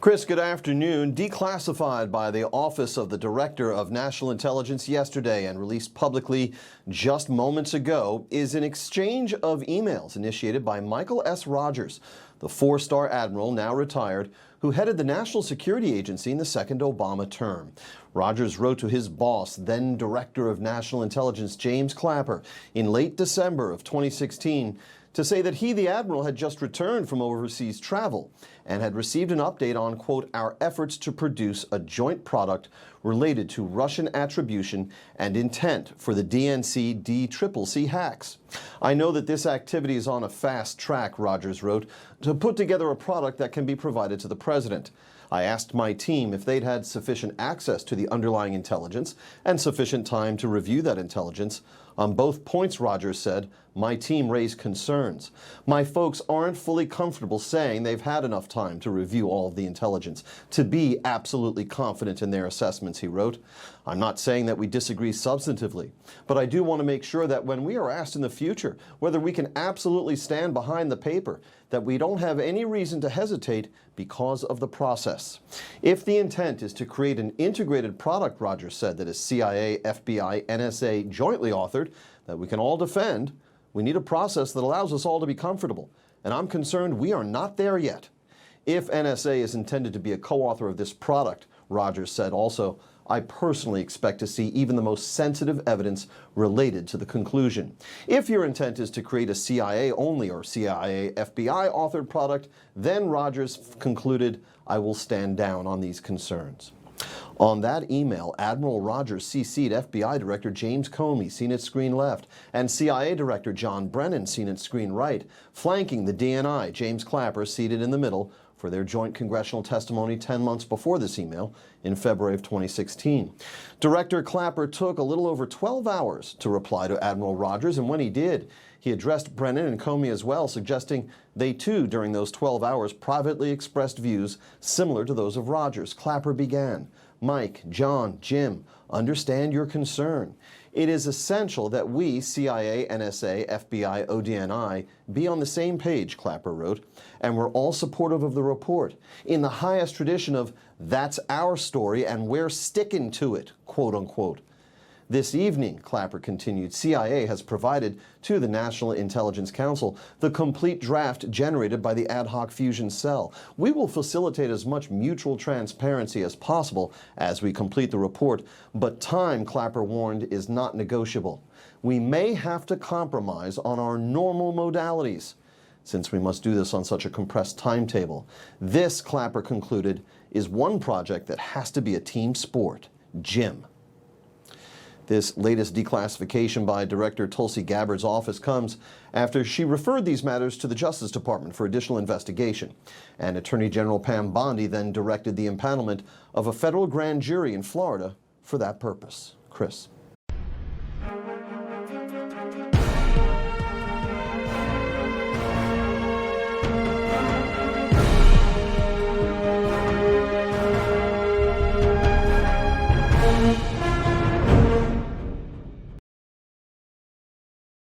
Chris, good afternoon. Declassified by the Office of the Director of National Intelligence yesterday and released publicly just moments ago is an exchange of emails initiated by Michael S. Rogers, the four-star admiral, now retired, who headed the National Security Agency in the second Obama term. Rogers wrote to his boss, then Director of National Intelligence James Clapper, in late December of 2016, to say that he, the admiral, had just returned from overseas travel and had received an update on, quote, our efforts to produce a joint product related to Russian attribution and intent for the DNC DCCC hacks. I know that this activity is on a fast track, Rogers wrote, to put together a product that can be provided to the president. I asked my team if they'd had sufficient access to the underlying intelligence and sufficient time to review that intelligence. On both points, Rogers said, my team raised concerns. My folks aren't fully comfortable saying they've had enough time to review all of the intelligence, to be absolutely confident in their assessments, he wrote. I'm not saying that we disagree substantively, but I do want to make sure that when we are asked in the future whether we can absolutely stand behind the paper, that we don't have any reason to hesitate because of the process. If the intent is to create an integrated product, Rogers said, that is CIA, FBI, NSA jointly authored, that we can all defend, we need a process that allows us all to be comfortable. And I'm concerned we are not there yet. If NSA is intended to be a co-author of this product, Rogers said also, I personally expect to see even the most sensitive evidence related to the conclusion. If your intent is to create a CIA-only or CIA-FBI authored product, then Rogers concluded, I will stand down on these concerns. On that email, Admiral Rogers CC'd FBI Director James Comey, seen at screen left, and CIA Director John Brennan, seen at screen right, flanking the DNI, James Clapper, seated in the middle, for their joint congressional testimony 10 months before this email in February of 2016. Director Clapper took a little over 12 hours to reply to Admiral Rogers, and when he did, he addressed Brennan and Comey as well, suggesting they too, during those 12 hours, privately expressed views similar to those of Rogers. Clapper began, Mike, John, Jim, understand your concern. It is essential that we, CIA, NSA, FBI, ODNI, be on the same page, Clapper wrote, and we're all supportive of the report, in the highest tradition of, that's our story and we're sticking to it, quote unquote. This evening, Clapper continued, CIA has provided to the National Intelligence Council the complete draft generated by the ad hoc fusion cell. We will facilitate as much mutual transparency as possible as we complete the report, but time, Clapper warned, is not negotiable. We may have to compromise on our normal modalities, since we must do this on such a compressed timetable. This, Clapper concluded, is one project that has to be a team sport. Jim. This latest declassification by Director Tulsi Gabbard's office comes after she referred these matters to the Justice Department for additional investigation. And Attorney General Pam Bondi then directed the impanelment of a federal grand jury in Florida for that purpose. Chris.